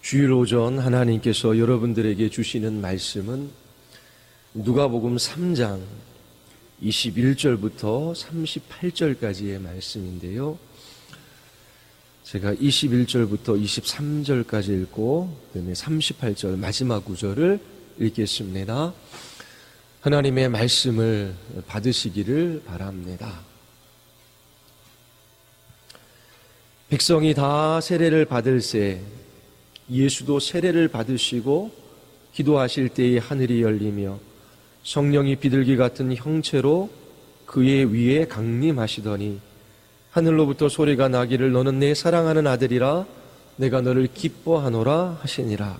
주일 오전 하나님께서 여러분들에게 주시는 말씀은 누가복음 3장 21절부터 38절까지의 말씀인데요. 제가 21절부터 23절까지 읽고 그다음에 38절 마지막 구절을 읽겠습니다. 하나님의 말씀을 받으시기를 바랍니다. 백성이 다 세례를 받을새 예수도 세례를 받으시고 기도하실 때에 하늘이 열리며 성령이 비둘기 같은 형체로 그의 위에 강림하시더니 하늘로부터 소리가 나기를 너는 내 사랑하는 아들이라 내가 너를 기뻐하노라 하시니라.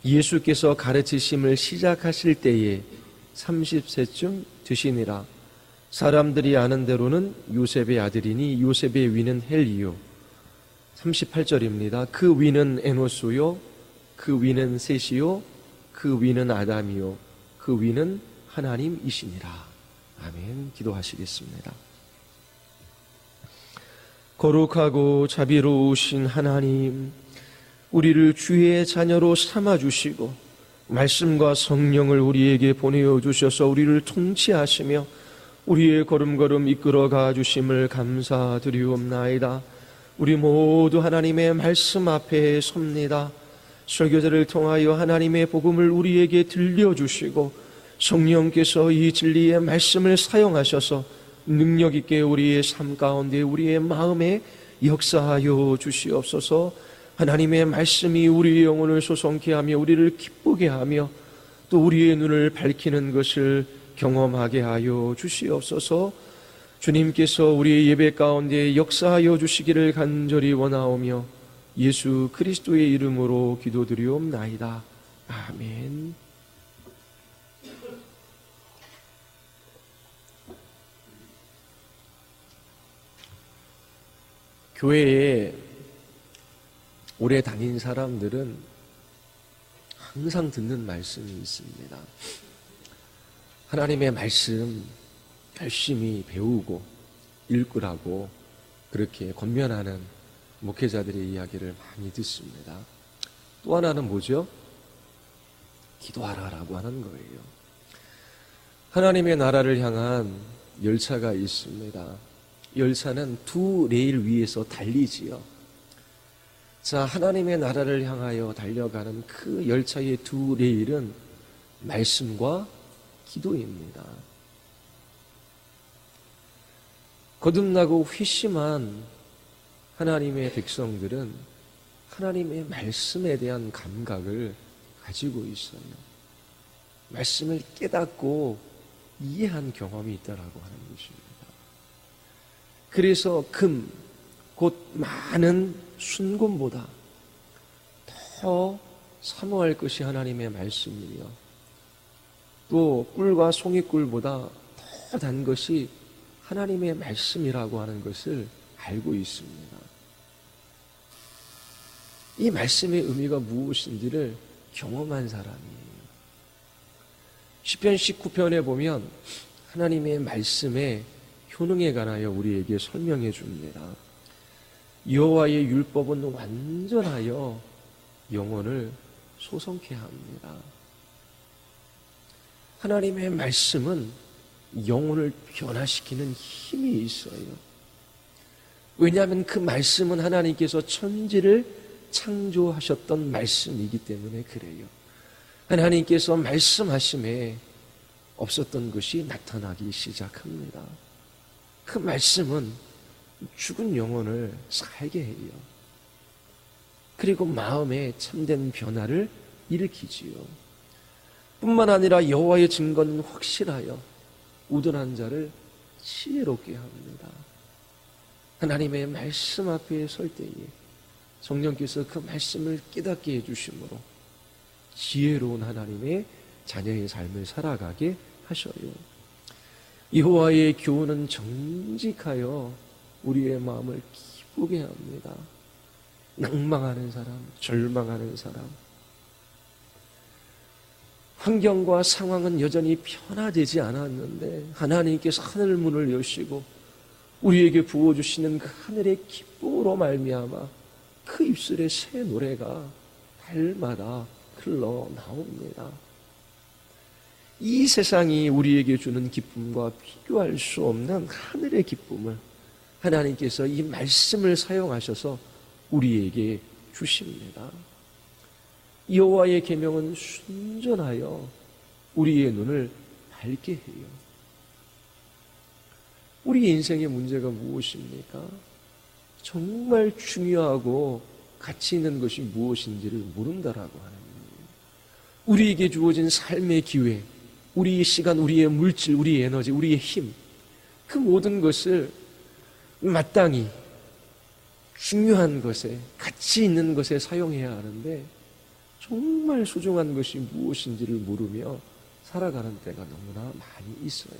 예수께서 가르치심을 시작하실 때에 30세쯤 되시니라. 사람들이 아는 대로는 요셉의 아들이니 요셉의 위는 헬리요. 38절입니다. 그 위는 에노스요, 그 위는 셋이요, 그 위는 아담이요, 그 위는 하나님이시니라. 아멘. 기도하시겠습니다. 거룩하고 자비로우신 하나님, 우리를 주의 자녀로 삼아주시고 말씀과 성령을 우리에게 보내어 주셔서 우리를 통치하시며 우리의 걸음걸음 이끌어가 주심을 감사드리옵나이다. 우리 모두 하나님의 말씀 앞에 섭니다. 설교자를 통하여 하나님의 복음을 우리에게 들려주시고 성령께서 이 진리의 말씀을 사용하셔서 능력 있게 우리의 삶 가운데 우리의 마음에 역사하여 주시옵소서. 하나님의 말씀이 우리의 영혼을 소성케 하며 우리를 기쁘게 하며 또 우리의 눈을 밝히는 것을 경험하게 하여 주시옵소서. 주님께서 우리의 예배 가운데 역사하여 주시기를 간절히 원하오며 예수 그리스도의 이름으로 기도드리옵나이다. 아멘. 교회에 오래 다닌 사람들은 항상 듣는 말씀이 있습니다. 하나님의 말씀 열심히 배우고 읽으라고 그렇게 권면하는 목회자들의 이야기를 많이 듣습니다. 또 하나는 뭐죠? 기도하라라고 하는 거예요. 하나님의 나라를 향한 열차가 있습니다. 열차는 두 레일 위에서 달리지요. 자, 하나님의 나라를 향하여 달려가는 그 열차의 두 레일은 말씀과 기도입니다. 거듭나고 회심한 하나님의 백성들은 하나님의 말씀에 대한 감각을 가지고 있어요. 말씀을 깨닫고 이해한 경험이 있다라고 하는 것입니다. 그래서 금, 곧 많은 순금보다 더 사모할 것이 하나님의 말씀이며 또 꿀과 송이꿀보다 더 단 것이 하나님의 말씀이라고 하는 것을 알고 있습니다. 이 말씀의 의미가 무엇인지를 경험한 사람이에요. 시편 19편에 보면 하나님의 말씀의 효능에 관하여 우리에게 설명해 줍니다. 여호와의 율법은 완전하여 영혼을 소성케 합니다. 하나님의 말씀은 영혼을 변화시키는 힘이 있어요. 왜냐하면 그 말씀은 하나님께서 천지를 창조하셨던 말씀이기 때문에 그래요. 하나님께서 말씀하심에 없었던 것이 나타나기 시작합니다. 그 말씀은 죽은 영혼을 살게 해요. 그리고 마음에 참된 변화를 일으키지요. 뿐만 아니라 여호와의 증거는 확실하여 우둔한 자를 지혜롭게 합니다. 하나님의 말씀 앞에 설 때에 성령께서 그 말씀을 깨닫게 해주심으로 지혜로운 하나님의 자녀의 삶을 살아가게 하셔요. 여호와의 교훈은 정직하여 우리의 마음을 기쁘게 합니다. 낭망하는 사람, 절망하는 사람, 환경과 상황은 여전히 변화되지 않았는데 하나님께서 하늘 문을 여시고 우리에게 부어주시는 그 하늘의 기쁨으로 말미암아 그 입술에 새 노래가 날마다 흘러나옵니다. 이 세상이 우리에게 주는 기쁨과 비교할 수 없는 하늘의 기쁨을 하나님께서 이 말씀을 사용하셔서 우리에게 주십니다. 여호와의 계명은 순전하여 우리의 눈을 밝게 해요. 우리 인생의 문제가 무엇입니까? 정말 중요하고 가치 있는 것이 무엇인지를 모른다라고 하는 거예요. 우리에게 주어진 삶의 기회, 우리의 시간, 우리의 물질, 우리의 에너지, 우리의 힘, 그 모든 것을 마땅히 중요한 것에, 가치 있는 것에 사용해야 하는데 정말 소중한 것이 무엇인지를 모르며 살아가는 때가 너무나 많이 있어요.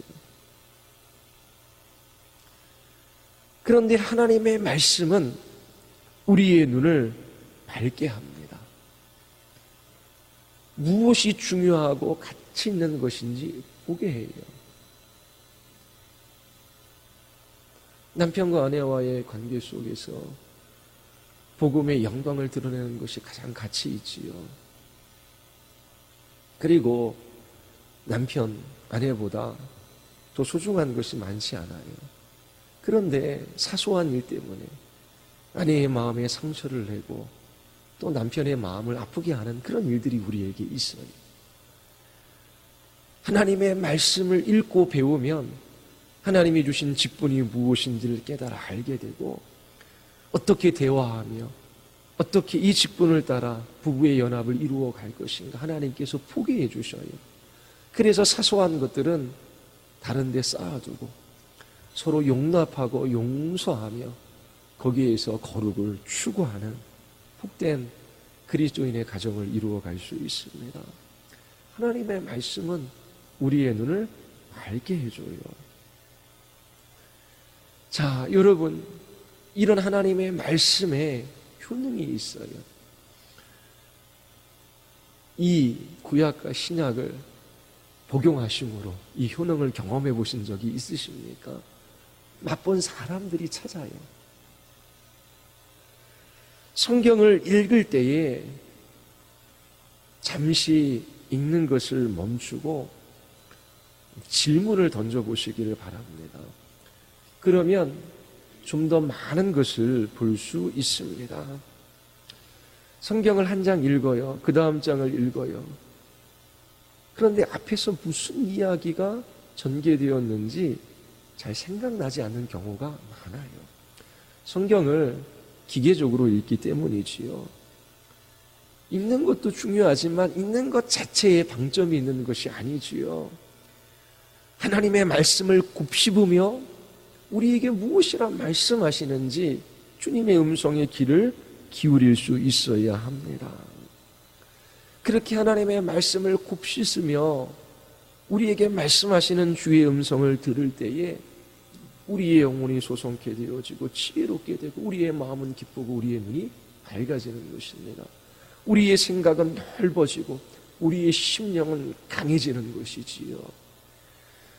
그런데 하나님의 말씀은 우리의 눈을 밝게 합니다. 무엇이 중요하고 가치 있는 것인지 보게 해요. 남편과 아내와의 관계 속에서 복음의 영광을 드러내는 것이 가장 가치 있지요. 그리고 남편, 아내보다 더 소중한 것이 많지 않아요. 그런데 사소한 일 때문에 아내의 마음에 상처를 내고 또 남편의 마음을 아프게 하는 그런 일들이 우리에게 있어요. 하나님의 말씀을 읽고 배우면 하나님이 주신 직분이 무엇인지를 깨달아 알게 되고 어떻게 대화하며 어떻게 이 직분을 따라 부부의 연합을 이루어 갈 것인가 하나님께서 포기해 주셔요. 그래서 사소한 것들은 다른 데 쌓아두고 서로 용납하고 용서하며 거기에서 거룩을 추구하는 복된 그리스도인의 가정을 이루어 갈 수 있습니다. 하나님의 말씀은 우리의 눈을 밝게 해줘요. 자, 여러분, 이런 하나님의 말씀에 효능이 있어요. 이 구약과 신약을 복용하심으로 이 효능을 경험해 보신 적이 있으십니까? 맛본 사람들이 찾아요. 성경을 읽을 때에 잠시 읽는 것을 멈추고 질문을 던져보시기를 바랍니다. 그러면 좀 더 많은 것을 볼 수 있습니다. 성경을 한 장 읽어요. 그 다음 장을 읽어요. 그런데 앞에서 무슨 이야기가 전개되었는지 잘 생각나지 않는 경우가 많아요. 성경을 기계적으로 읽기 때문이지요. 읽는 것도 중요하지만 읽는 것 자체에 방점이 있는 것이 아니지요. 하나님의 말씀을 곱씹으며 우리에게 무엇이라 말씀하시는지 주님의 음성에 귀를 기울일 수 있어야 합니다. 그렇게 하나님의 말씀을 곱씹으며 우리에게 말씀하시는 주의 음성을 들을 때에 우리의 영혼이 소성케 되어지고 지혜롭게 되고 우리의 마음은 기쁘고 우리의 눈이 밝아지는 것입니다. 우리의 생각은 넓어지고 우리의 심령은 강해지는 것이지요.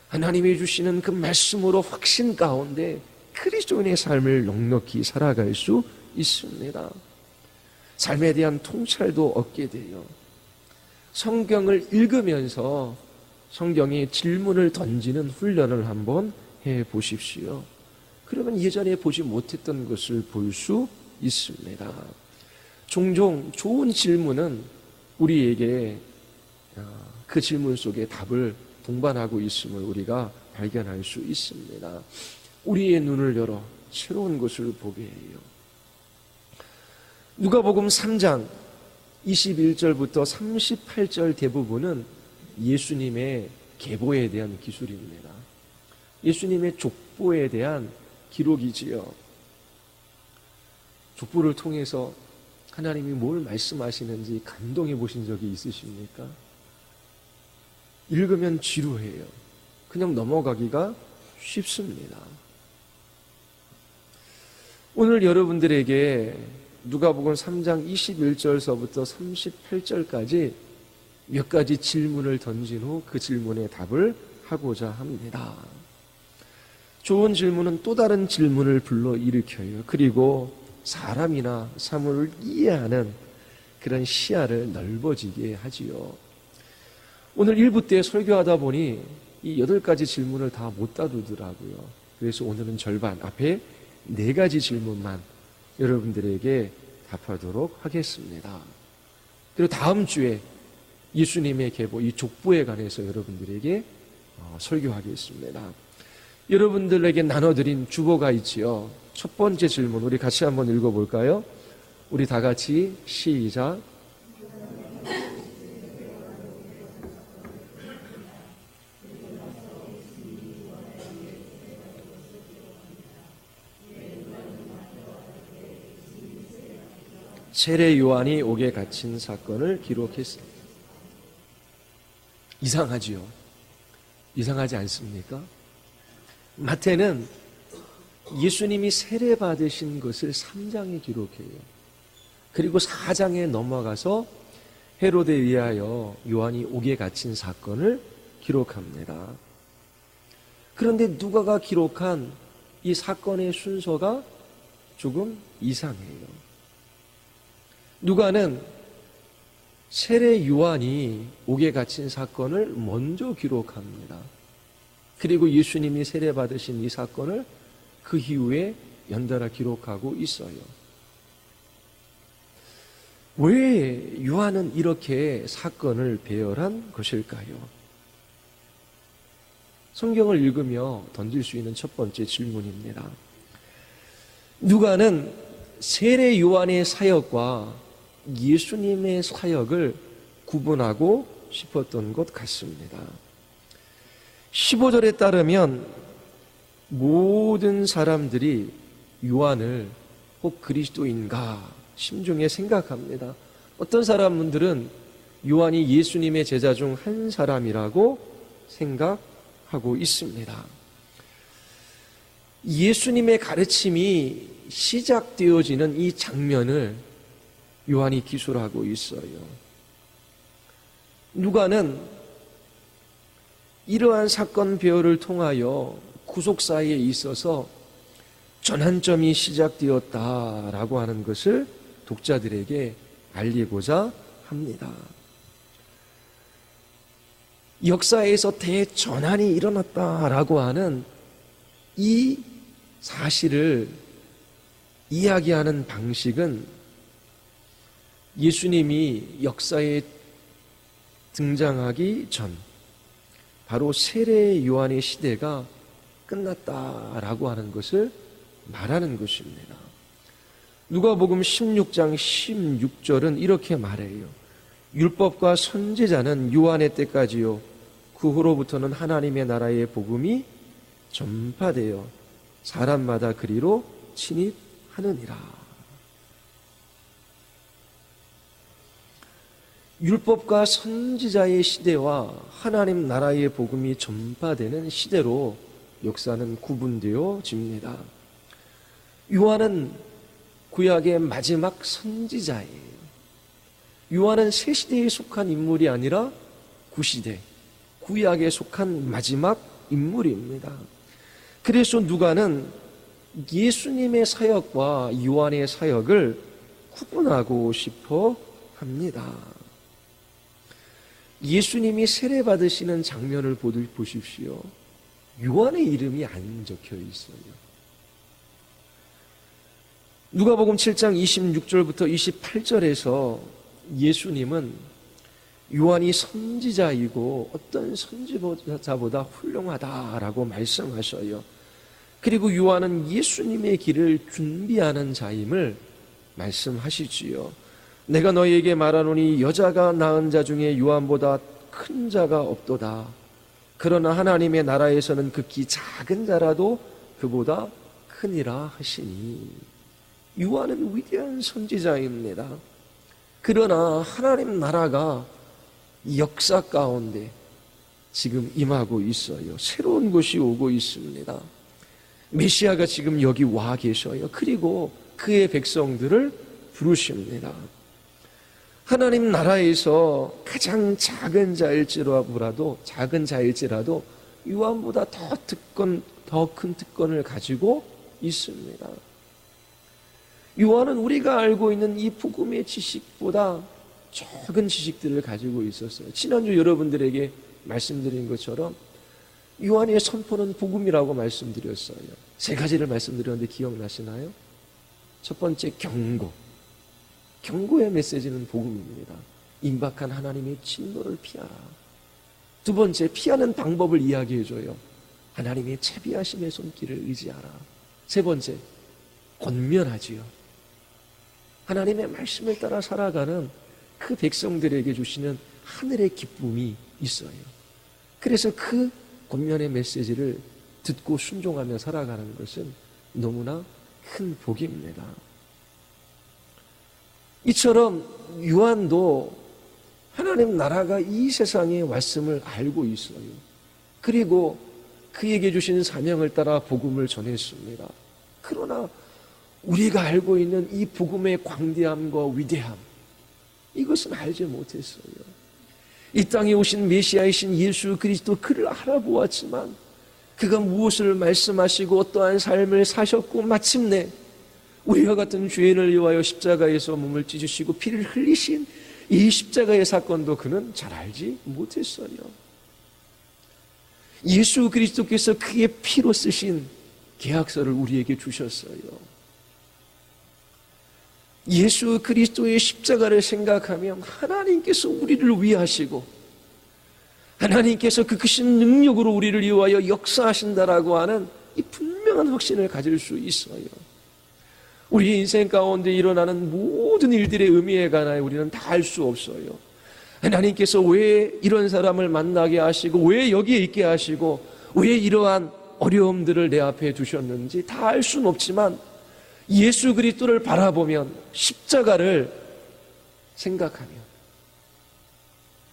하나님이 주시는 그 말씀으로 확신 가운데 그리스도인의 삶을 넉넉히 살아갈 수 있습니다. 삶에 대한 통찰도 얻게 돼요. 성경을 읽으면서 성경에 질문을 던지는 훈련을 한번 해 보십시오. 그러면 예전에 보지 못했던 것을 볼 수 있습니다. 종종 좋은 질문은 우리에게 그 질문 속에 답을 동반하고 있음을 우리가 발견할 수 있습니다. 우리의 눈을 열어 새로운 것을 보게 해요. 누가복음 3장 21절부터 38절 대부분은 예수님의 계보에 대한 기술입니다. 예수님의 족보에 대한 기록이지요. 족보를 통해서 하나님이 뭘 말씀하시는지 감동해 보신 적이 있으십니까? 읽으면 지루해요. 그냥 넘어가기가 쉽습니다. 오늘 여러분들에게 누가복음 3장 21절서부터 38절까지 몇 가지 질문을 던진 후 그 질문에 답을 하고자 합니다. 좋은 질문은 또 다른 질문을 불러일으켜요. 그리고 사람이나 사물을 이해하는 그런 시야를 넓어지게 하지요. 오늘 1부 때 설교하다 보니 이 8가지 질문을 다 못 다루더라고요. 그래서 오늘은 절반, 앞에 4가지 질문만 여러분들에게 답하도록 하겠습니다. 그리고 다음 주에 예수님의 계보, 이 족보에 관해서 여러분들에게 설교하겠습니다. 여러분들에게 나눠드린 주보가 있지요. 첫 번째 질문, 우리 같이 한번 읽어볼까요? 우리 다 같이 시작. 세례 요한이 옥에 갇힌 사건을 기록했습니다. 이상하지요? 이상하지 않습니까? 마태는 예수님이 세례 받으신 것을 3장에 기록해요. 그리고 4장에 넘어가서 헤로데에 의하여 요한이 옥에 갇힌 사건을 기록합니다. 그런데 누가가 기록한 이 사건의 순서가 조금 이상해요. 누가는 세례 요한이 옥에 갇힌 사건을 먼저 기록합니다. 그리고 예수님이 세례 받으신 이 사건을 그 이후에 연달아 기록하고 있어요. 왜 요한은 이렇게 사건을 배열한 것일까요? 성경을 읽으며 던질 수 있는 첫 번째 질문입니다. 누가는 세례 요한의 사역과 예수님의 사역을 구분하고 싶었던 것 같습니다. 15절에 따르면 모든 사람들이 요한을 혹 그리스도인가 심중에 생각합니다. 어떤 사람들은 요한이 예수님의 제자 중 한 사람이라고 생각하고 있습니다. 예수님의 가르침이 시작되어지는 이 장면을 요한이 기술하고 있어요. 누가는 이러한 사건 배열을 통하여 구속사에 있어서 전환점이 시작되었다라고 하는 것을 독자들에게 알리고자 합니다. 역사에서 대전환이 일어났다라고 하는 이 사실을 이야기하는 방식은 예수님이 역사에 등장하기 전 바로 세례 요한의 시대가 끝났다라고 하는 것을 말하는 것입니다. 누가복음 16장 16절은 이렇게 말해요. 율법과 선지자는 요한의 때까지요. 그 후로부터는 하나님의 나라의 복음이 전파되어 사람마다 그리로 침입하느니라. 율법과 선지자의 시대와 하나님 나라의 복음이 전파되는 시대로 역사는 구분되어집니다. 요한은 구약의 마지막 선지자예요. 요한은 새 시대에 속한 인물이 아니라 구시대, 구약에 속한 마지막 인물입니다. 그래서 누가는 예수님의 사역과 요한의 사역을 구분하고 싶어 합니다. 예수님이 세례 받으시는 장면을 보십시오. 요한의 이름이 안 적혀 있어요. 누가복음 7장 26절부터 28절에서 예수님은 요한이 선지자이고 어떤 선지자보다 훌륭하다라고 말씀하셔요. 그리고 요한은 예수님의 길을 준비하는 자임을 말씀하시지요. 내가 너희에게 말하노니 여자가 낳은 자 중에 요한보다 큰 자가 없도다. 그러나 하나님의 나라에서는 극히 작은 자라도 그보다 크니라 하시니. 요한은 위대한 선지자입니다. 그러나 하나님 나라가 역사 가운데 지금 임하고 있어요. 새로운 것이 오고 있습니다. 메시아가 지금 여기 와 계셔요. 그리고 그의 백성들을 부르십니다. 하나님 나라에서 가장 작은 자일지라도 요한보다 더 큰 특권을 가지고 있습니다. 요한은 우리가 알고 있는 이 복음의 지식보다 적은 지식들을 가지고 있었어요. 지난주 여러분들에게 말씀드린 것처럼 요한의 선포는 복음이라고 말씀드렸어요. 세 가지를 말씀드렸는데 기억나시나요? 첫 번째, 경고. 경고의 메시지는 복음입니다. 임박한 하나님의 진노를 피하라. 두 번째, 피하는 방법을 이야기해줘요. 하나님의 채비하심의 손길을 의지하라. 세 번째, 권면하지요. 하나님의 말씀을 따라 살아가는 그 백성들에게 주시는 하늘의 기쁨이 있어요. 그래서 그 권면의 메시지를 듣고 순종하며 살아가는 것은 너무나 큰 복입니다. 이처럼 요한도 하나님 나라가 이 세상에 왔음을 알고 있어요. 그리고 그에게 주신 사명을 따라 복음을 전했습니다. 그러나 우리가 알고 있는 이 복음의 광대함과 위대함, 이것은 알지 못했어요. 이 땅에 오신 메시아이신 예수 그리스도, 그를 알아보았지만 그가 무엇을 말씀하시고 어떠한 삶을 사셨고 마침내 우리와 같은 죄인을 위하여 십자가에서 몸을 찢으시고 피를 흘리신 이 십자가의 사건도 그는 잘 알지 못했어요. 예수 그리스도께서 그의 피로 쓰신 계약서를 우리에게 주셨어요. 예수 그리스도의 십자가를 생각하면 하나님께서 우리를 위하시고 하나님께서 그 크신 능력으로 우리를 위하여 역사하신다라고 하는 이 분명한 확신을 가질 수 있어요. 우리 인생 가운데 일어나는 모든 일들의 의미에 관하여 우리는 다 알 수 없어요. 하나님께서 왜 이런 사람을 만나게 하시고 왜 여기에 있게 하시고 왜 이러한 어려움들을 내 앞에 두셨는지 다 알 수는 없지만 예수 그리스도를 바라보면, 십자가를 생각하면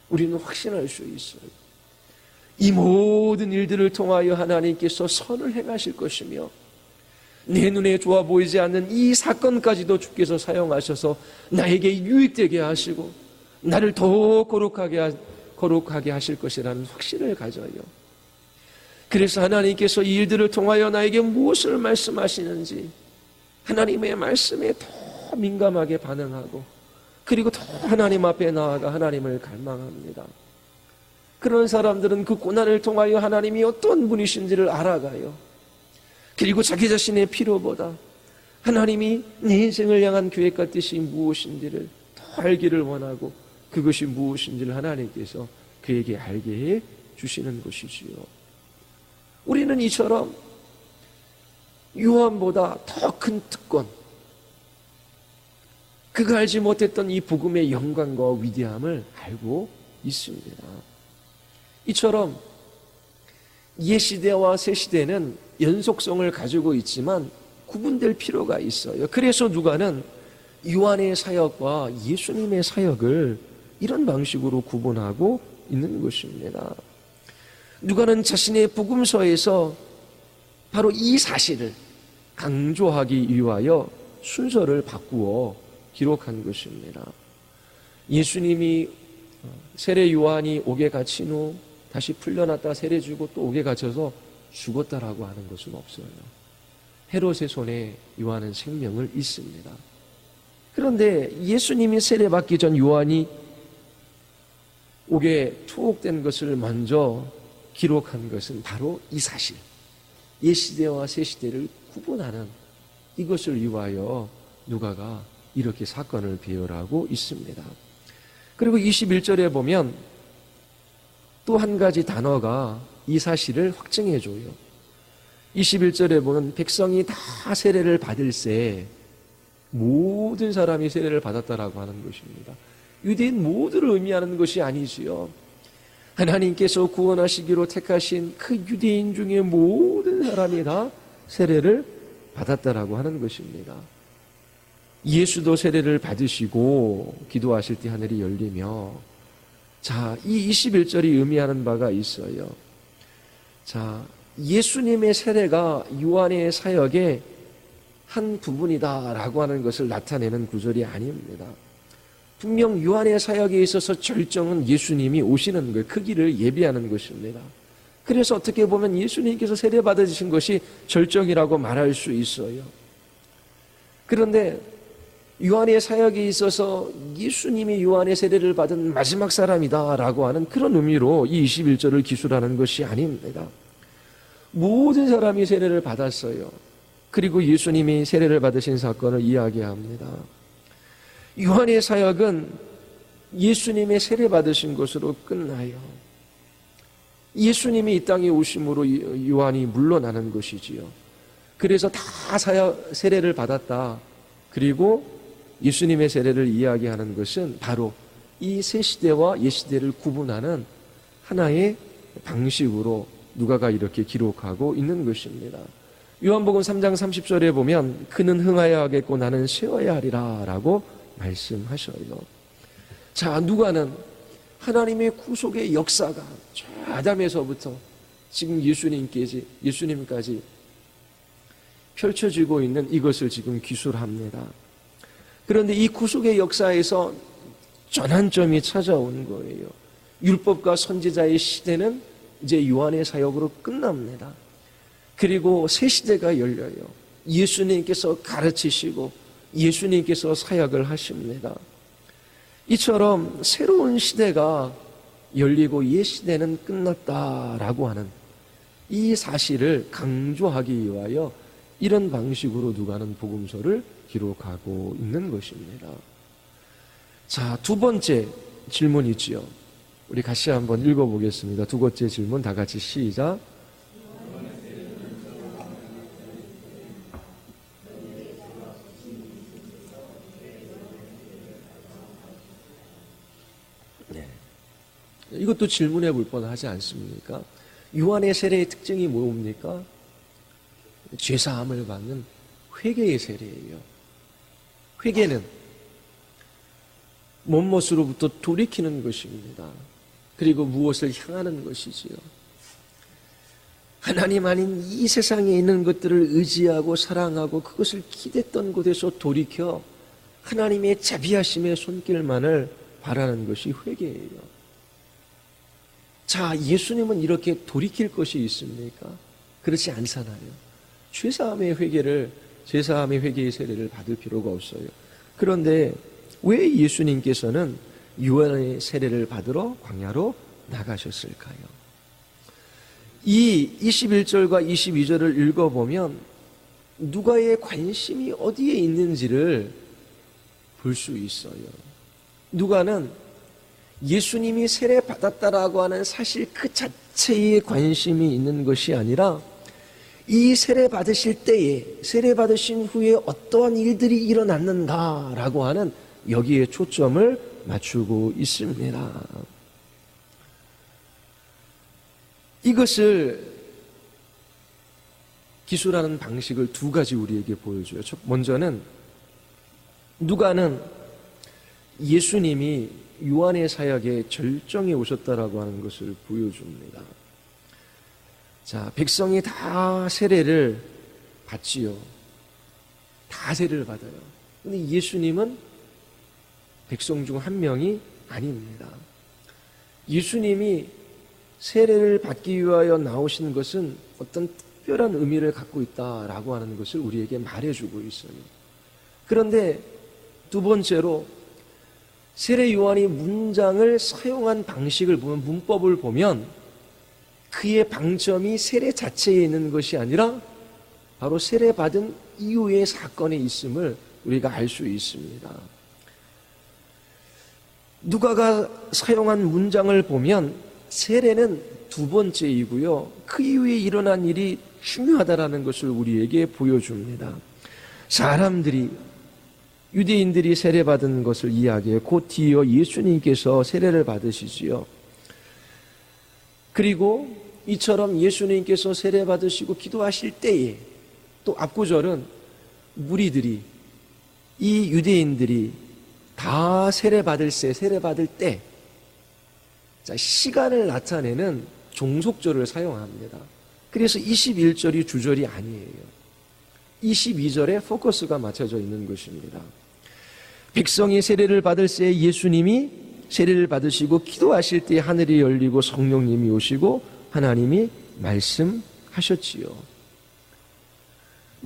우리는 확신할 수 있어요. 이 모든 일들을 통하여 하나님께서 선을 행하실 것이며 내 눈에 좋아 보이지 않는 이 사건까지도 주께서 사용하셔서 나에게 유익되게 하시고 나를 더 거룩하게 하실 것이라는 확신을 가져요. 그래서 하나님께서 이 일들을 통하여 나에게 무엇을 말씀하시는지 하나님의 말씀에 더 민감하게 반응하고 그리고 더 하나님 앞에 나아가 하나님을 갈망합니다. 그런 사람들은 그 고난을 통하여 하나님이 어떤 분이신지를 알아가요. 그리고 자기 자신의 필요보다 하나님이 내 인생을 향한 계획과 뜻이 무엇인지를 더 알기를 원하고 그것이 무엇인지를 하나님께서 그에게 알게 해 주시는 것이지요. 우리는 이처럼 요한보다 더 큰 특권, 그가 알지 못했던 이 복음의 영광과 위대함을 알고 있습니다. 이처럼 옛시대와 새시대는 연속성을 가지고 있지만 구분될 필요가 있어요. 그래서 누가는 요한의 사역과 예수님의 사역을 이런 방식으로 구분하고 있는 것입니다. 누가는 자신의 복음서에서 바로 이 사실을 강조하기 위하여 순서를 바꾸어 기록한 것입니다. 예수님이 세례 요한이 옥에 갇힌 후 다시 풀려났다 세례 주고 또 옥에 갇혀서 죽었다라고 하는 것은 없어요. 헤롯의 손에 요한은 생명을 잃습니다. 그런데 예수님이 세례 받기 전 요한이 옥에 투옥된 것을 먼저 기록한 것은 바로 이 사실, 옛시대와 새시대를 구분하는 이것을 위하여 누가가 이렇게 사건을 배열하고 있습니다. 그리고 21절에 보면 또 한 가지 단어가 이 사실을 확증해줘요. 21절에 보면 백성이 다 세례를 받을새 모든 사람이 세례를 받았다라고 하는 것입니다. 유대인 모두를 의미하는 것이 아니지요. 하나님께서 구원하시기로 택하신 그 유대인 중에 모든 사람이 다 세례를 받았다라고 하는 것입니다. 예수도 세례를 받으시고 기도하실 때 하늘이 열리며, 자, 이 21절이 의미하는 바가 있어요. 자, 예수님의 세례가 요한의 사역의 한 부분이다라고 하는 것을 나타내는 구절이 아닙니다. 분명 요한의 사역에 있어서 절정은 예수님이 오시는 거예요. 그 길을 예비하는 것입니다. 그래서 어떻게 보면 예수님께서 세례 받으신 것이 절정이라고 말할 수 있어요. 그런데 요한의 사역에 있어서 예수님이 요한의 세례를 받은 마지막 사람이다라고 하는 그런 의미로 이 21절을 기술하는 것이 아닙니다. 모든 사람이 세례를 받았어요. 그리고 예수님이 세례를 받으신 사건을 이야기합니다. 요한의 사역은 예수님의 세례 받으신 것으로 끝나요. 예수님이 이 땅에 오심으로 요한이 물러나는 것이지요. 그래서 다 세례를 받았다. 그리고 예수님의 세례를 이야기하는 것은 바로 이 새 시대와 옛 시대를 구분하는 하나의 방식으로 누가가 이렇게 기록하고 있는 것입니다. 요한복음 3장 30절에 보면 그는 흥하여야 하겠고 나는 쉬어야 하리라 라고 말씀하셔요. 자, 누가는 하나님의 구속의 역사가 저 아담에서부터 지금 예수님까지 펼쳐지고 있는 이것을 지금 기술합니다. 그런데 이 구속의 역사에서 전환점이 찾아온 거예요. 율법과 선지자의 시대는 이제 요한의 사역으로 끝납니다. 그리고 새 시대가 열려요. 예수님께서 가르치시고 예수님께서 사역을 하십니다. 이처럼 새로운 시대가 열리고 옛 시대는 끝났다라고 하는 이 사실을 강조하기 위하여 이런 방식으로 누가는 복음서를 기록하고 있는 것입니다. 자, 두 번째 질문이지요. 우리 같이 한번 읽어보겠습니다. 두 번째 질문 다 같이 시작. 네. 이것도 질문해 볼 뻔하지 않습니까? 요한의 세례의 특징이 뭡니까? 죄사함을 받는 회개의 세례예요. 회개는 못못으로부터 돌이키는 것입니다. 그리고 무엇을 향하는 것이지요. 하나님 아닌 이 세상에 있는 것들을 의지하고 사랑하고 그것을 기댔던 곳에서 돌이켜 하나님의 자비하심의 손길만을 바라는 것이 회개예요. 자, 예수님은 이렇게 돌이킬 것이 있습니까? 그렇지 않잖아요. 죄사함의 회개의 세례를 받을 필요가 없어요. 그런데 왜 예수님께서는 요한의 세례를 받으러 광야로 나가셨을까요? 이 21절과 22절을 읽어보면 누가의 관심이 어디에 있는지를 볼 수 있어요. 누가는 예수님이 세례 받았다라고 하는 사실 그 자체에 관심이 있는 것이 아니라 이 세례 받으실 때에 세례 받으신 후에 어떠한 일들이 일어났는가라고 하는 여기에 초점을 맞추고 있습니다. 이것을 기술하는 방식을 두 가지 우리에게 보여줘요. 먼저는 누가는 예수님이 요한의 사역의 절정에 오셨다라고 하는 것을 보여줍니다. 자, 백성이 다 세례를 받지요. 다 세례를 받아요. 근데 예수님은 백성 중 한 명이 아닙니다. 예수님이 세례를 받기 위하여 나오신 것은 어떤 특별한 의미를 갖고 있다라고 하는 것을 우리에게 말해주고 있어요. 그런데 두 번째로 세례 요한이 문장을 사용한 방식을 보면, 문법을 보면 그의 방점이 세례 자체에 있는 것이 아니라 바로 세례 받은 이후의 사건에 있음을 우리가 알 수 있습니다. 누가가 사용한 문장을 보면 세례는 두 번째이고요. 그 이후에 일어난 일이 중요하다라는 것을 우리에게 보여줍니다. 유대인들이 세례받은 것을 이야기해 곧 뒤이어 예수님께서 세례를 받으시지요. 그리고 이처럼 예수님께서 세례받으시고 기도하실 때에 또 앞구절은 무리들이, 이 유대인들이 다 세례받을 때, 자, 시간을 나타내는 종속절을 사용합니다. 그래서 21절이 주절이 아니에요. 22절에 포커스가 맞춰져 있는 것입니다. 백성이 세례를 받을 때 예수님이 세례를 받으시고 기도하실 때 하늘이 열리고 성령님이 오시고 하나님이 말씀하셨지요.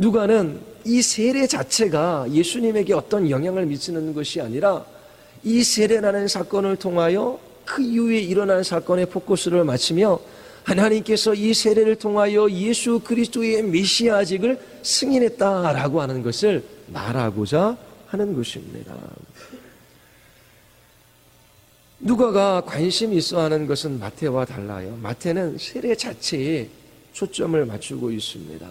누가는 이 세례 자체가 예수님에게 어떤 영향을 미치는 것이 아니라 이 세례라는 사건을 통하여 그 이후에 일어난 사건의 포커스를 맞추며 하나님께서 이 세례를 통하여 예수 그리스도의 메시아직을 승인했다라고 하는 것을 말하고자 하는 것입니다. 누가가 관심 있어 하는 것은 마태와 달라요. 마태는 세례 자체에 초점을 맞추고 있습니다.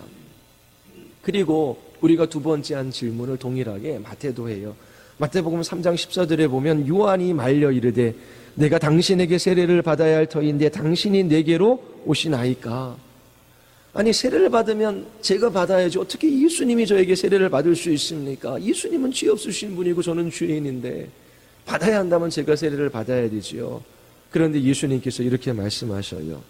그리고 우리가 두 번째 한 질문을 동일하게 마태도 해요. 마태복음 3장 14절에 보면 요한이 말려 이르되 내가 당신에게 세례를 받아야 할 터인데 당신이 내게로 오시나이까. 아니, 세례를 받으면 제가 받아야지 어떻게 예수님이 저에게 세례를 받을 수 있습니까? 예수님은 죄 없으신 분이고 저는 죄인인데 받아야 한다면 제가 세례를 받아야 되지요. 그런데 예수님께서 이렇게 말씀하셔요.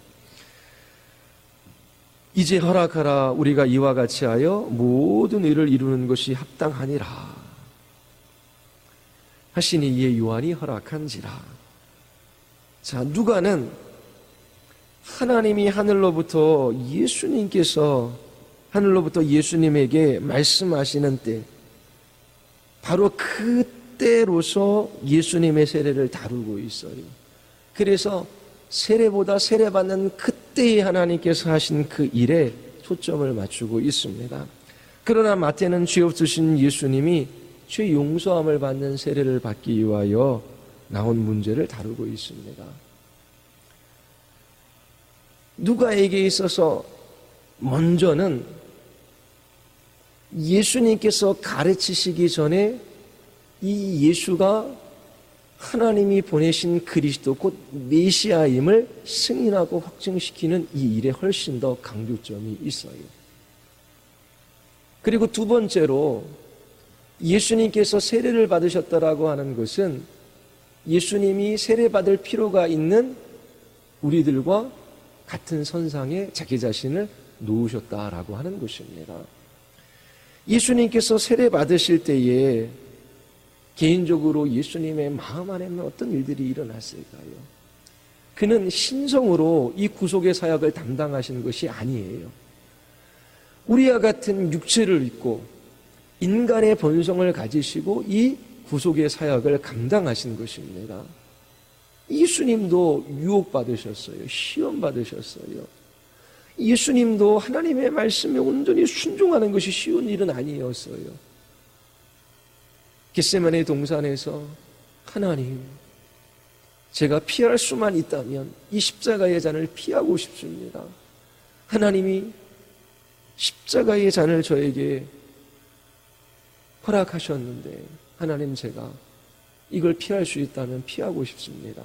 이제 허락하라. 우리가 이와 같이 하여 모든 일을 이루는 것이 합당하니라 하시니 이에 요한이 허락한지라. 자, 누가는 하나님이 하늘로부터 예수님에게 말씀하시는 때, 바로 그때로서 예수님의 세례를 다루고 있어요. 그래서 세례보다 세례받는 그때에 하나님께서 하신 그 일에 초점을 맞추고 있습니다. 그러나 마태는 죄 없으신 예수님이 죄 용서함을 받는 세례를 받기 위하여 나온 문제를 다루고 있습니다. 누가에게 있어서 먼저는 예수님께서 가르치시기 전에 이 예수가 하나님이 보내신 그리스도 곧 메시아임을 승인하고 확증시키는 이 일에 훨씬 더 강조점이 있어요. 그리고 두 번째로 예수님께서 세례를 받으셨다라고 하는 것은 예수님이 세례받을 필요가 있는 우리들과 같은 선상에 자기 자신을 놓으셨다라고 하는 것입니다. 예수님께서 세례받으실 때에 개인적으로 예수님의 마음 안에는 어떤 일들이 일어났을까요? 그는 신성으로 이 구속의 사역을 담당하시는 것이 아니에요. 우리와 같은 육체를 입고 인간의 본성을 가지시고 이 구속의 사역을 감당하신 것입니다. 예수님도 유혹받으셨어요. 시험받으셨어요. 예수님도 하나님의 말씀에 온전히 순종하는 것이 쉬운 일은 아니었어요. 겟세마네 동산에서 하나님, 제가 피할 수만 있다면 이 십자가의 잔을 피하고 싶습니다. 하나님이 십자가의 잔을 저에게 허락하셨는데 하나님, 제가 이걸 피할 수 있다면 피하고 싶습니다.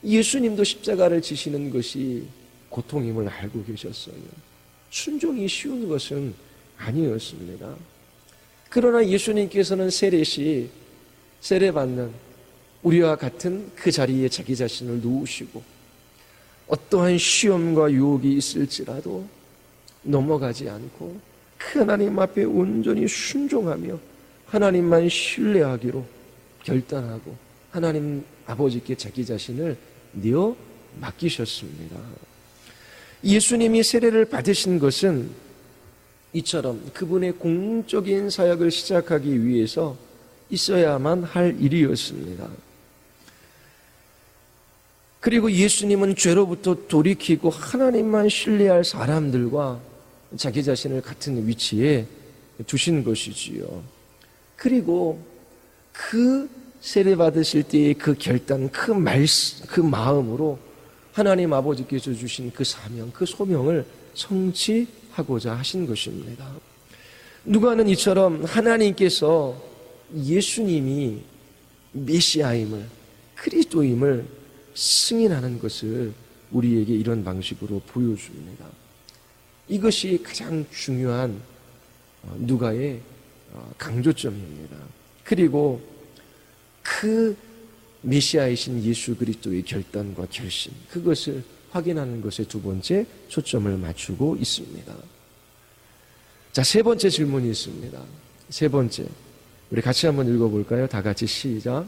예수님도 십자가를 지시는 것이 고통임을 알고 계셨어요. 순종이 쉬운 것은 아니었습니다. 그러나 예수님께서는 세례받는 우리와 같은 그 자리에 자기 자신을 놓으시고 어떠한 시험과 유혹이 있을지라도 넘어가지 않고 그 하나님 앞에 온전히 순종하며 하나님만 신뢰하기로 결단하고 하나님 아버지께 자기 자신을 내어 맡기셨습니다. 예수님이 세례를 받으신 것은 이처럼 그분의 공적인 사역을 시작하기 위해서 있어야만 할 일이었습니다. 그리고 예수님은 죄로부터 돌이키고 하나님만 신뢰할 사람들과 자기 자신을 같은 위치에 두신 것이지요. 그리고 그 세례 받으실 때의 그 결단, 그 마음으로 하나님 아버지께서 주신 그 사명, 그 소명을 성취하고자 하신 것입니다. 누가는 이처럼 하나님께서 예수님이 메시아임을, 그리스도임을 승인하는 것을 우리에게 이런 방식으로 보여줍니다. 이것이 가장 중요한 누가의 강조점입니다. 그리고 그 메시아이신 예수 그리스도의 결단과 결심, 그것을 확인하는 것에 두 번째 초점을 맞추고 있습니다. 자, 세 번째 질문이 있습니다. 세 번째, 우리 같이 한번 읽어볼까요? 다 같이 시작.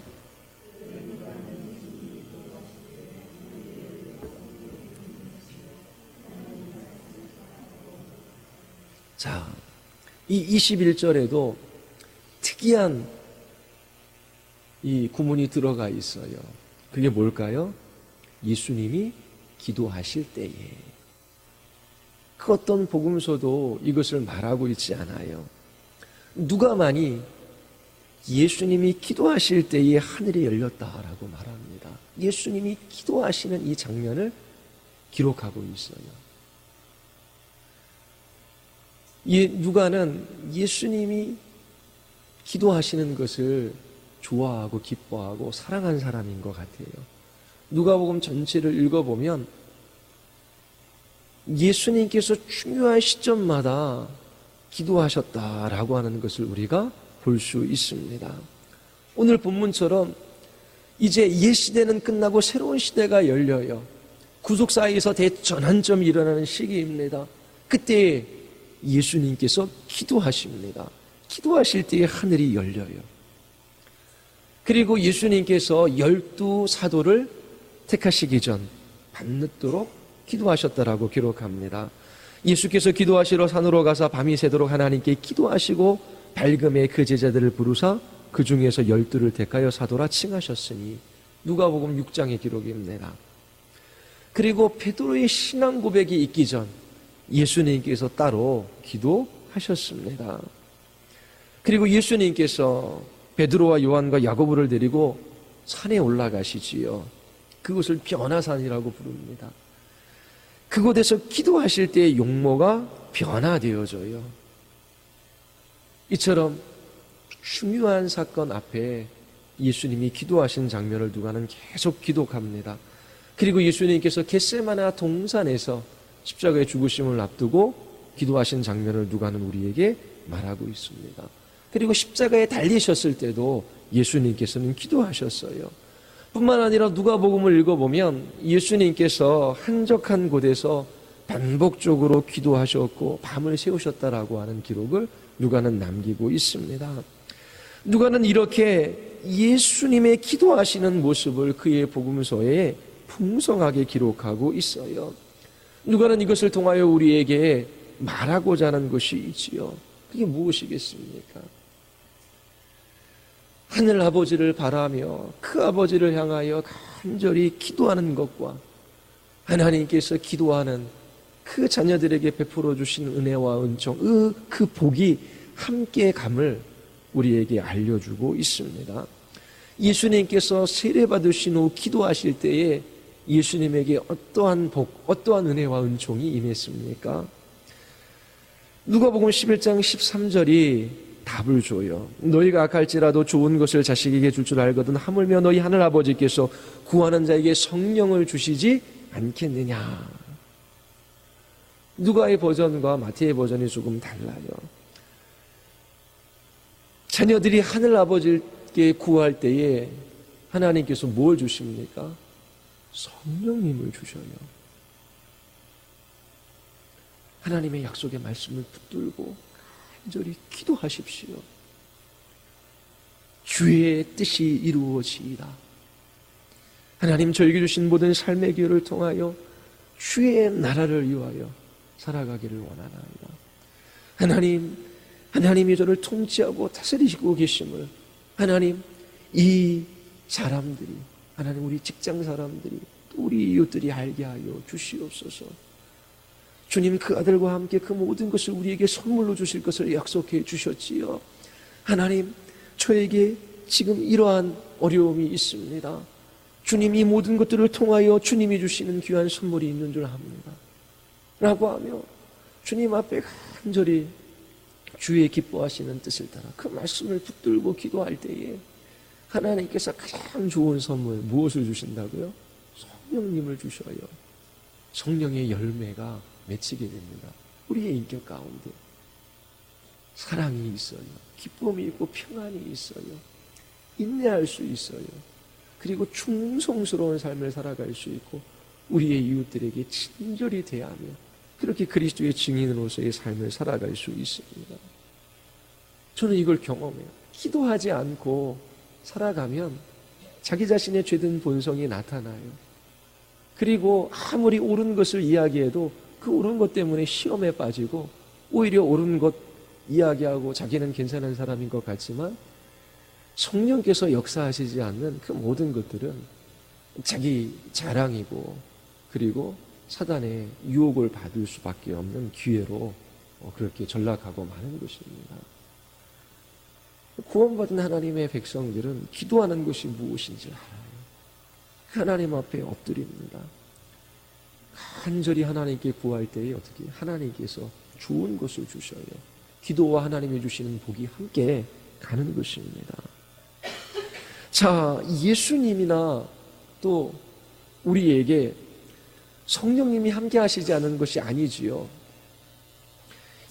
자, 이 21절에도 특이한 이 구문이 들어가 있어요. 그게 뭘까요? 예수님이 기도하실 때에. 그 어떤 복음서도 이것을 말하고 있지 않아요. 누가만이 예수님이 기도하실 때에 하늘이 열렸다라고 말합니다. 예수님이 기도하시는 이 장면을 기록하고 있어요. 누가는 예수님이 기도하시는 것을 좋아하고 기뻐하고 사랑한 사람인 것 같아요. 누가복음 전체를 읽어보면 예수님께서 중요한 시점마다 기도하셨다라고 하는 것을 우리가 볼 수 있습니다. 오늘 본문처럼 이제 옛 시대는 끝나고 새로운 시대가 열려요. 구속사에서 대전환점이 일어나는 시기입니다. 그때 예수님께서 기도하십니다. 기도하실 때에 하늘이 열려요. 그리고 예수님께서 12사도를 택하시기 전 밤늦도록 기도하셨다라고 기록합니다. 예수께서 기도하시러 산으로 가서 밤이 새도록 하나님께 기도하시고 밝음에 그 제자들을 부르사 그 중에서 12를 택하여 사도라 칭하셨으니 누가복음 6장의 기록입니다. 그리고 베드로의 신앙 고백이 있기 전 예수님께서 따로 기도하셨습니다. 그리고 예수님께서 베드로와 요한과 야고보를 데리고 산에 올라가시지요. 그곳을 변화산이라고 부릅니다. 그곳에서 기도하실 때의 용모가 변화되어져요. 이처럼 중요한 사건 앞에 예수님이 기도하신 장면을 누가는 계속 기록합니다. 그리고 예수님께서 겟세마네 동산에서 십자가의 죽으심을 앞두고 기도하신 장면을 누가는 우리에게 말하고 있습니다. 그리고 십자가에 달리셨을 때도 예수님께서는 기도하셨어요. 뿐만 아니라 누가복음을 읽어보면 예수님께서 한적한 곳에서 반복적으로 기도하셨고 밤을 새우셨다라고 하는 기록을 누가는 남기고 있습니다. 누가는 이렇게 예수님의 기도하시는 모습을 그의 복음서에 풍성하게 기록하고 있어요. 누가는 이것을 통하여 우리에게 말하고자 하는 것이 있지요. 그게 무엇이겠습니까? 하늘 아버지를 바라며 그 아버지를 향하여 간절히 기도하는 것과 하나님께서 기도하는 그 자녀들에게 베풀어 주신 은혜와 은총, 그 복이 함께 감을 우리에게 알려주고 있습니다. 예수님께서 세례받으신 후 기도하실 때에 예수님에게 어떠한 복, 어떠한 은혜와 은총이 임했습니까? 누가복음 11장 13절이 답을 줘요. 너희가 악할지라도 좋은 것을 자식에게 줄 줄 알거든 하물며 너희 하늘 아버지께서 구하는 자에게 성령을 주시지 않겠느냐. 누가의 버전과 마태의 버전이 조금 달라요. 자녀들이 하늘 아버지께 구할 때에 하나님께서 뭘 주십니까? 성령님을 주셔요. 하나님의 약속의 말씀을 붙들고 간절히 기도하십시오. 주의 뜻이 이루어지이다. 하나님 저에게 주신 모든 삶의 기회를 통하여 주의 나라를 위하여 살아가기를 원하나이다. 하나님이 저를 통치하고 다스리시고 계심을 하나님, 이 사람들이, 하나님 우리 직장 사람들이 또 우리 이웃들이 알게 하여 주시옵소서. 주님 그 아들과 함께 그 모든 것을 우리에게 선물로 주실 것을 약속해 주셨지요. 하나님 저에게 지금 이러한 어려움이 있습니다. 주님 이 모든 것들을 통하여 주님이 주시는 귀한 선물이 있는 줄 압니다 라고 하며 주님 앞에 간절히 주의 기뻐하시는 뜻을 따라 그 말씀을 붙들고 기도할 때에 하나님께서 가장 좋은 선물 무엇을 주신다고요? 성령님을 주셔요. 성령의 열매가 맺히게 됩니다. 우리의 인격 가운데 사랑이 있어요. 기쁨이 있고 평안이 있어요. 인내할 수 있어요. 그리고 충성스러운 삶을 살아갈 수 있고 우리의 이웃들에게 친절히 대하며 그렇게 그리스도의 증인으로서의 삶을 살아갈 수 있습니다. 저는 이걸 경험해요. 기도하지 않고 살아가면 자기 자신의 죄든 본성이 나타나요. 그리고 아무리 옳은 것을 이야기해도 그 옳은 것 때문에 시험에 빠지고 오히려 옳은 것 이야기하고 자기는 괜찮은 사람인 것 같지만 성령께서 역사하시지 않는 그 모든 것들은 자기 자랑이고 그리고 사단의 유혹을 받을 수밖에 없는 기회로 그렇게 전락하고 마는 것입니다. 구원받은 하나님의 백성들은 기도하는 것이 무엇인지 알아요. 하나님 앞에 엎드립니다. 간절히 하나님께 구할 때에 어떻게 하나님께서 좋은 것을 주셔요. 기도와 하나님이 주시는 복이 함께 가는 것입니다. 자, 예수님이나 또 우리에게 성령님이 함께 하시지 않은 것이 아니지요.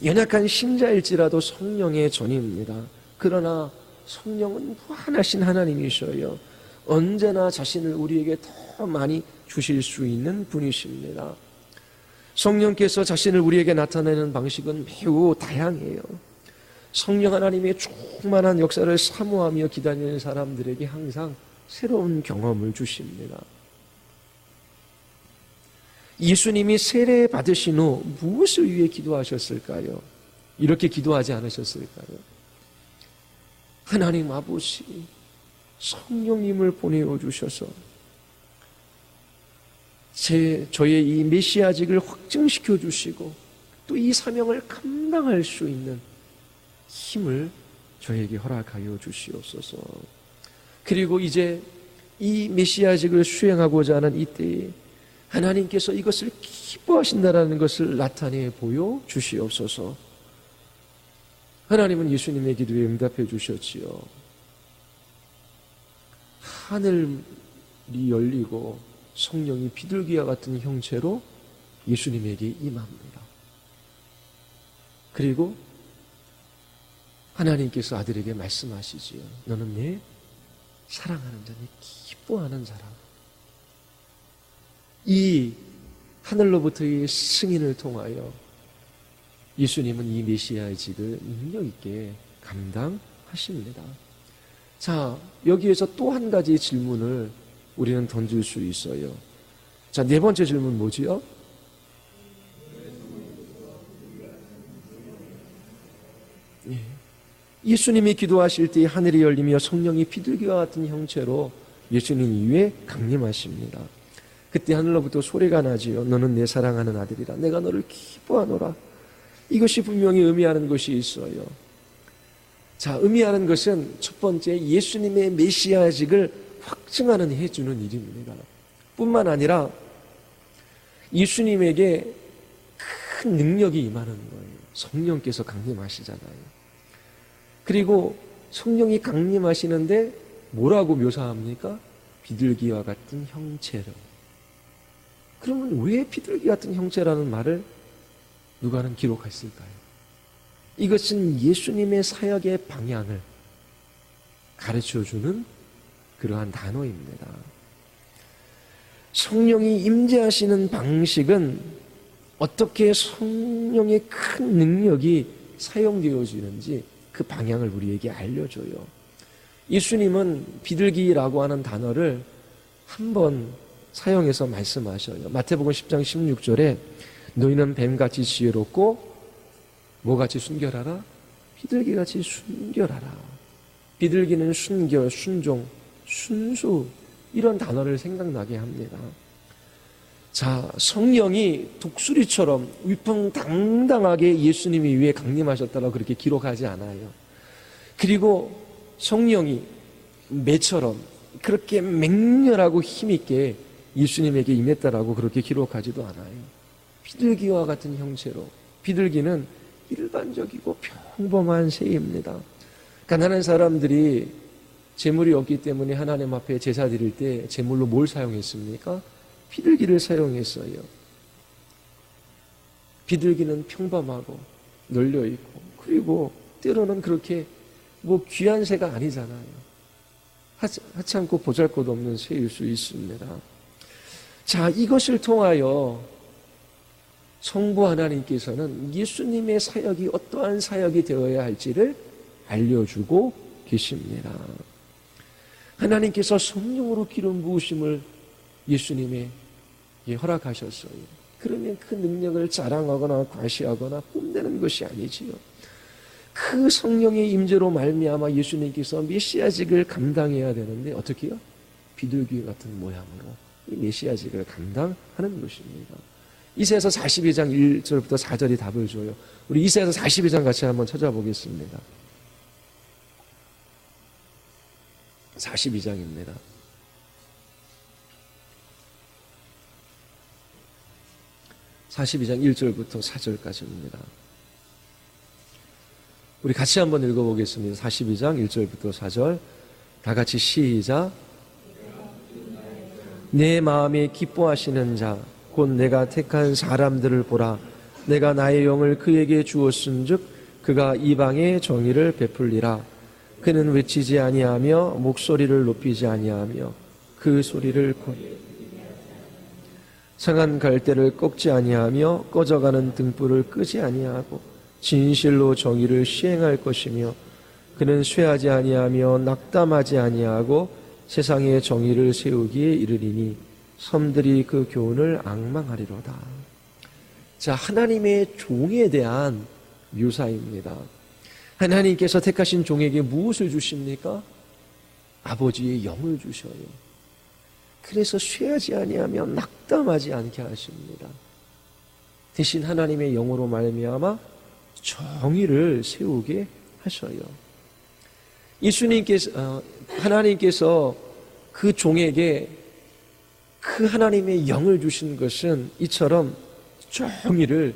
연약한 신자일지라도 성령의 전입니다. 그러나 성령은 무한하신 하나님이셔요. 언제나 자신을 우리에게 더 많이 주실 수 있는 분이십니다. 성령께서 자신을 우리에게 나타내는 방식은 매우 다양해요. 성령 하나님의 충만한 역사를 사모하며 기다리는 사람들에게 항상 새로운 경험을 주십니다. 예수님이 세례 받으신 후 무엇을 위해 기도하셨을까요? 이렇게 기도하지 않으셨을까요? 하나님 아버지, 성령님을 보내어 주셔서 저의 이 메시아직을 확증시켜 주시고 또 이 사명을 감당할 수 있는 힘을 저에게 허락하여 주시옵소서. 그리고 이제 이 메시아직을 수행하고자 하는 이때에 하나님께서 이것을 기뻐하신다라는 것을 나타내 보여 주시옵소서. 하나님은 예수님의 기도에 응답해 주셨지요. 하늘이 열리고 성령이 비둘기와 같은 형체로 예수님에게 임합니다. 그리고 하나님께서 아들에게 말씀하시지요. 너는 내 사랑하는 자, 내 기뻐하는 사람. 이 하늘로부터의 승인을 통하여 예수님은 이 메시아의 직을 능력 있게 감당하십니다. 자, 여기에서 또 한 가지 질문을 우리는 던질 수 있어요. 자, 네 번째 질문 뭐지요? 예수님이 기도하실 때 하늘이 열리며 성령이 비둘기와 같은 형체로 예수님 위에 강림하십니다. 그때 하늘로부터 소리가 나지요. 너는 내 사랑하는 아들이라. 내가 너를 기뻐하노라. 이것이 분명히 의미하는 것이 있어요. 자, 의미하는 것은 첫 번째 예수님의 메시아직을 확증하는 해주는 일입니다. 뿐만 아니라 예수님에게 큰 능력이 임하는 거예요. 성령께서 강림하시잖아요. 그리고 성령이 강림하시는데 뭐라고 묘사합니까? 비둘기와 같은 형체로. 그러면 왜 비둘기 같은 형체라는 말을 누가는 기록했을까요? 이것은 예수님의 사역의 방향을 가르쳐주는 그러한 단어입니다. 성령이 임재하시는 방식은 어떻게 성령의 큰 능력이 사용되어지는지 그 방향을 우리에게 알려줘요. 예수님은 비둘기라고 하는 단어를 한 번 사용해서 말씀하셔요. 마태복음 10장 16절에 너희는 뱀같이 지혜롭고 뭐같이 순결하라? 비둘기같이 순결하라. 비둘기는 순결, 순종, 순수 이런 단어를 생각나게 합니다. 자, 성령이 독수리처럼 위풍당당하게 예수님이 위에 강림하셨다고 그렇게 기록하지 않아요. 그리고 성령이 매처럼 그렇게 맹렬하고 힘있게 예수님에게 임했다라고 그렇게 기록하지도 않아요. 비둘기와 같은 형체로. 비둘기는 일반적이고 평범한 새입니다. 가난한 사람들이 재물이 없기 때문에 하나님 앞에 제사 드릴 때 제물로 뭘 사용했습니까? 비둘기를 사용했어요. 비둘기는 평범하고 널려있고 그리고 때로는 그렇게 뭐 귀한 새가 아니잖아요. 하찮고 보잘것 없는 새일 수 있습니다. 자, 이것을 통하여 성부 하나님께서는 예수님의 사역이 어떠한 사역이 되어야 할지를 알려주고 계십니다. 하나님께서 성령으로 기름 부으심을 예수님의 허락하셨어요. 그러면 그 능력을 자랑하거나 과시하거나 뽐내는 것이 아니지요. 그 성령의 임재로 말미암아 예수님께서 메시아직을 감당해야 되는데 어떻게 해요? 비둘기 같은 모양으로 이 메시아직을 감당하는 것입니다. 이사야서 42장 1절부터 4절이 답을 줘요. 우리 이사야서 42장 같이 한번 찾아보겠습니다. 42장입니다. (42장) 1절부터 4절까지입니다. 우리 같이 한번 읽어보겠습니다. 42장 1절부터 4절 다 같이 시작. 내 마음에 기뻐하시는 자 곧 내가 택한 사람들을 보라. 내가 나의 영을 그에게 주었은즉 그가 이방의 정의를 베풀리라. 그는 외치지 아니하며 목소리를 높이지 아니하며 그 소리를 상한 갈대를 꺾지 아니하며 꺼져가는 등불을 끄지 아니하고 진실로 정의를 시행할 것이며 그는 쇠하지 아니하며 낙담하지 아니하고 세상에 정의를 세우기에 이르리니 섬들이 그 교훈을 앙망하리로다. 자, 하나님의 종에 대한 묘사입니다. 하나님께서 택하신 종에게 무엇을 주십니까? 아버지의 영을 주셔요. 그래서 쇠하지 아니하며 낙담하지 않게 하십니다. 대신 하나님의 영으로 말미암아 정의를 세우게 하셔요. 하나님께서 그 종에게 그 하나님의 영을 주신 것은 이처럼 정의를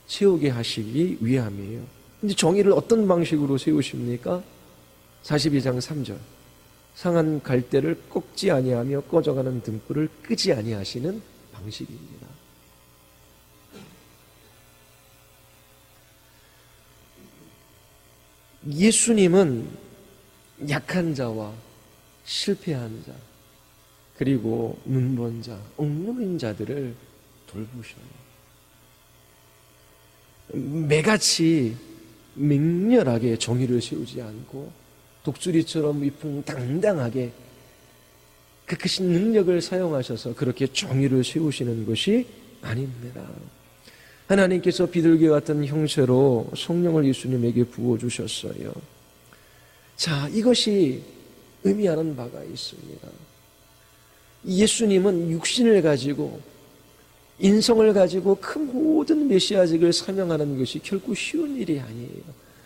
세우게 하시기 위함이에요. 근데 정의를 어떤 방식으로 세우십니까? 42장 3절 상한 갈대를 꺾지 아니하며 꺼져가는 등불을 끄지 아니하시는 방식입니다. 예수님은 약한 자와 실패한 자 그리고 눈먼 자, 옥눈인 자들을 돌보셔요. 매같이 맹렬하게 정의를 세우지 않고 독수리처럼 위풍당당하게 그 크신 능력을 사용하셔서 그렇게 정의를 세우시는 것이 아닙니다. 하나님께서 비둘기 같은 형체로 성령을 예수님에게 부어주셨어요. 자, 이것이 의미하는 바가 있습니다. 예수님은 육신을 가지고 인성을 가지고 그 모든 메시아직을 사명하는 것이 결코 쉬운 일이 아니에요.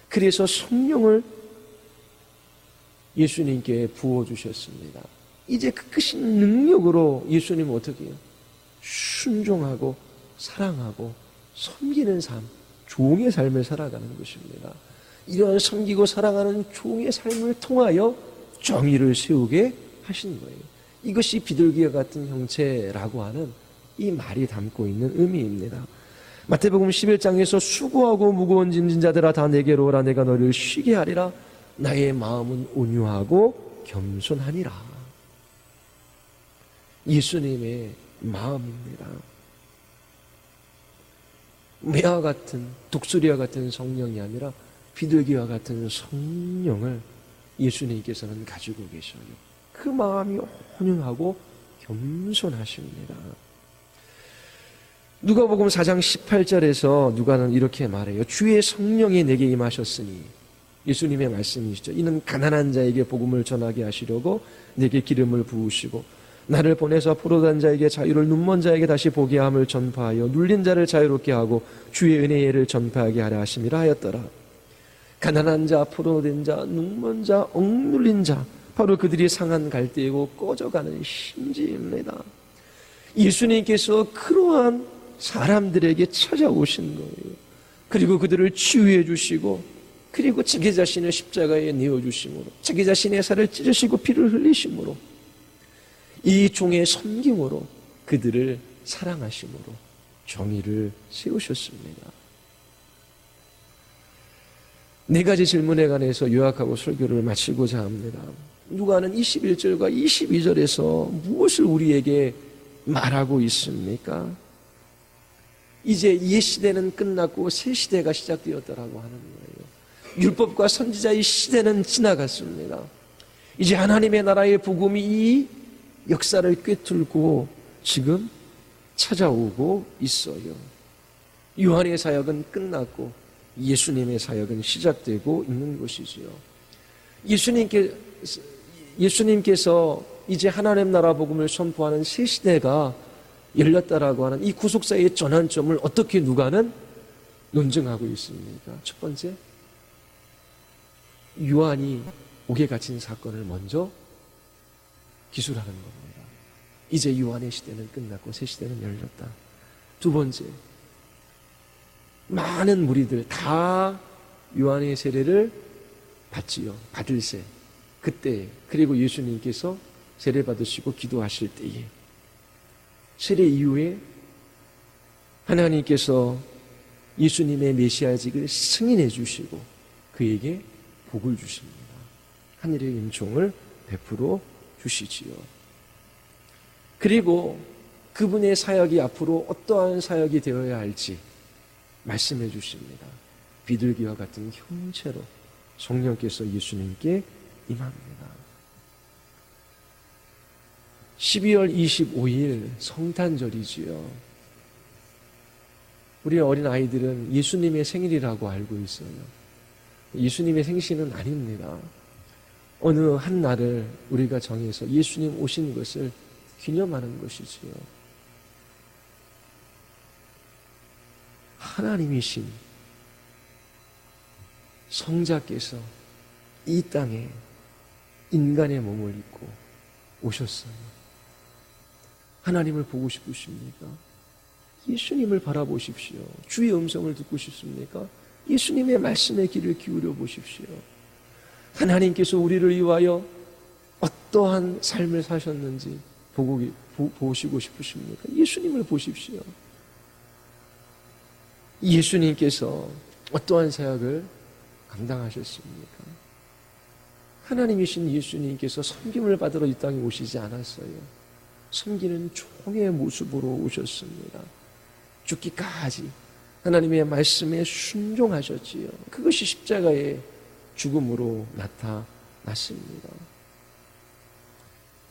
그래서 성령을 예수님께 부어주셨습니다. 이제 그 크신 능력으로 예수님은 어떻게 해요? 순종하고 사랑하고 섬기는 삶, 종의 삶을 살아가는 것입니다. 이러한 섬기고 사랑하는 종의 삶을 통하여 정의를 세우게 하신 거예요. 이것이 비둘기와 같은 형체라고 하는 이 말이 담고 있는 의미입니다. 마태복음 11장에서 수고하고 무거운 짐진 자들아 다 내게로 오라 내가 너를 쉬게 하리라. 나의 마음은 온유하고 겸손하니라. 예수님의 마음입니다. 매와 같은 독수리와 같은 성령이 아니라 비둘기와 같은 성령을 예수님께서는 가지고 계셔요. 그 마음이 온유하고 겸손하십니다. 누가복음 4장 18절에서 누가는 이렇게 말해요. 주의 성령이 내게 임하셨으니 예수님의 말씀이시죠. 이는 가난한 자에게 복음을 전하게 하시려고 내게 기름을 부으시고 나를 보내서 포로된 자에게 자유를 눈먼 자에게 다시 보게 함을 전파하여 눌린 자를 자유롭게 하고 주의 은혜를 전파하게 하려 하심이라 하였더라. 가난한 자, 포로된 자, 눈먼 자, 억눌린 자 바로 그들이 상한 갈대이고 꺼져가는 심지입니다. 예수님께서 그러한 사람들에게 찾아오신 거예요. 그리고 그들을 치유해 주시고 그리고 자기 자신을 십자가에 내어주심으로 자기 자신의 살을 찢으시고 피를 흘리심으로 이 종의 섬김으로 그들을 사랑하심으로 정의를 세우셨습니다. 네 가지 질문에 관해서 요약하고 설교를 마치고자 합니다. 누가는 21절과 22절에서 무엇을 우리에게 말하고 있습니까? 이제 옛 시대는 끝났고 새 시대가 시작되었다라고 하는 거예요. 율법과 선지자의 시대는 지나갔습니다. 이제 하나님의 나라의 복음이 이 역사를 꿰뚫고 지금 찾아오고 있어요. 요한의 사역은 끝났고 예수님의 사역은 시작되고 있는 것이지요. 예수님께서 이제 하나님 나라 복음을 선포하는 새 시대가 열렸다라고 하는 이 구속사의 전환점을 어떻게 누가는 논증하고 있습니까? 첫 번째, 요한이 옥에 갇힌 사건을 먼저 기술하는 겁니다. 이제 요한의 시대는 끝났고 새 시대는 열렸다. 두 번째, 많은 무리들 다 요한의 세례를 받지요. 받을세. 그때, 그리고 예수님께서 세례 받으시고 기도하실 때에, 세례 이후에 하나님께서 예수님의 메시아직을 승인해 주시고 그에게 복을 주십니다. 하늘의 은총을 베풀어 주시지요. 그리고 그분의 사역이 앞으로 어떠한 사역이 되어야 할지 말씀해 주십니다. 비둘기와 같은 형체로 성령께서 예수님께 임합니다. 12월 25일 성탄절이지요. 우리 어린 아이들은 예수님의 생일이라고 알고 있어요. 예수님의 생신은 아닙니다. 어느 한 날을 우리가 정해서 예수님 오신 것을 기념하는 것이지요. 하나님이신 성자께서 이 땅에 인간의 몸을 입고 오셨어요. 하나님을 보고 싶으십니까? 예수님을 바라보십시오. 주의 음성을 듣고 싶습니까? 예수님의 말씀에 귀를 기울여 보십시오. 하나님께서 우리를 위하여 어떠한 삶을 사셨는지 보시고 싶으십니까? 예수님을 보십시오. 예수님께서 어떠한 사역을 감당하셨습니까? 하나님이신 예수님께서 섬김을 받으러 이 땅에 오시지 않았어요. 섬기는 종의 모습으로 오셨습니다. 죽기까지 하나님의 말씀에 순종하셨지요. 그것이 십자가의 죽음으로 나타났습니다.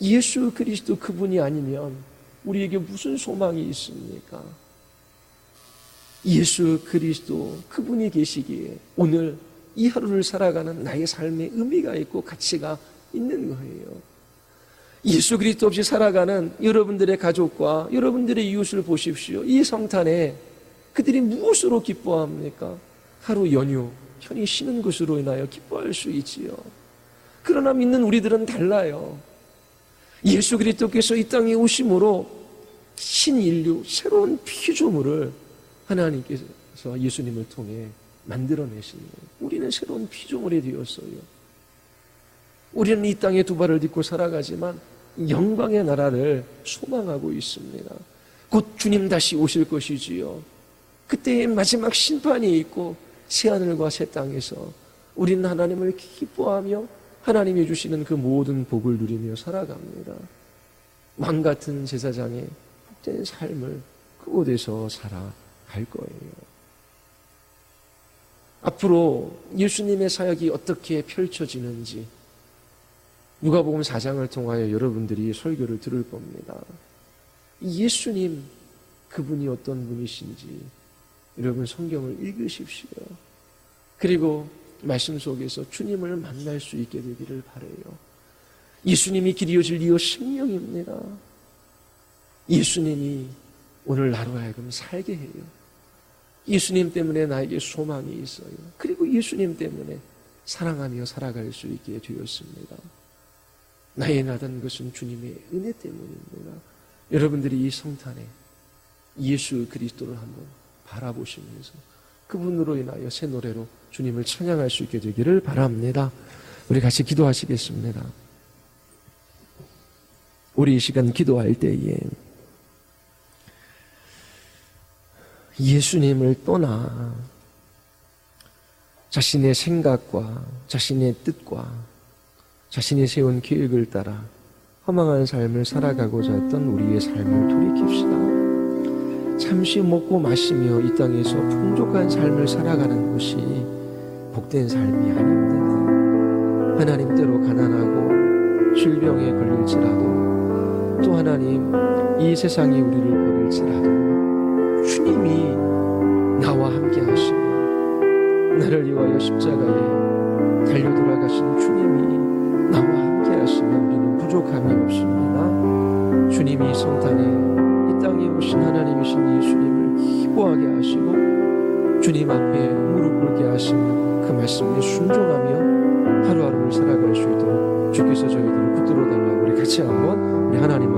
예수 그리스도 그분이 아니면 우리에게 무슨 소망이 있습니까? 예수 그리스도 그분이 계시기에 오늘 이 하루를 살아가는 나의 삶에 의미가 있고 가치가 있는 거예요. 예수 그리스도 없이 살아가는 여러분들의 가족과 여러분들의 이웃을 보십시오. 이 성탄에 그들이 무엇으로 기뻐합니까? 하루 연휴, 편히 쉬는 것으로 인하여 기뻐할 수 있지요. 그러나 믿는 우리들은 달라요. 예수 그리스도께서 이 땅에 오심으로 신인류, 새로운 피조물을 하나님께서 예수님을 통해 만들어내시는 거예요. 우리는 새로운 피조물이 되었어요. 우리는 이 땅에 두 발을 딛고 살아가지만 영광의 나라를 소망하고 있습니다. 곧 주님 다시 오실 것이지요. 그때의 마지막 심판이 있고 새하늘과 새 땅에서 우리는 하나님을 기뻐하며 하나님이 주시는 그 모든 복을 누리며 살아갑니다. 왕같은 제사장의 복된 삶을 그곳에서 살아갈 거예요. 앞으로 예수님의 사역이 어떻게 펼쳐지는지 누가복음 4장을 통하여 여러분들이 설교를 들을 겁니다. 예수님 그분이 어떤 분이신지 여러분 성경을 읽으십시오. 그리고 말씀 속에서 주님을 만날 수 있게 되기를 바라요. 예수님이 길이요 진리요 생명입니다. 예수님이 오늘 나로 하여금 살게 해요. 예수님 때문에 나에게 소망이 있어요. 그리고 예수님 때문에 사랑하며 살아갈 수 있게 되었습니다. 나의 나던 것은 주님의 은혜 때문입니다. 여러분들이 이 성탄에 예수 그리스도를 한번 바라보시면서 그분으로 인하여 새 노래로 주님을 찬양할 수 있게 되기를 바랍니다. 우리 같이 기도하시겠습니다. 우리 이 시간 기도할 때에 예수님을 떠나 자신의 생각과 자신의 뜻과 자신이 세운 계획을 따라 허망한 삶을 살아가고자 했던 우리의 삶을 돌이킵시다. 잠시 먹고 마시며 이 땅에서 풍족한 삶을 살아가는 것이 복된 삶이 아닙니다. 하나님 때로 가난하고 질병에 걸릴지라도 또한 하나님, 이 세상이 우리를 버릴지라도 주님이 나와 함께 하시며 나를 위하여 십자가에 달려 돌아가신 주님이 나와 함께 하시며 우리는 부족함이 없습니다. 주님이 성탄에 이 땅에 오신 하나님이신 예수님을 기뻐하게 하시고 주님 앞에 무릎 꿇게 하시며 그 말씀에 순종하며 하루하루를 살아갈 수 있도록 주께서 저희들을 붙들어 달라고 우리 같이 한번 우리 하나님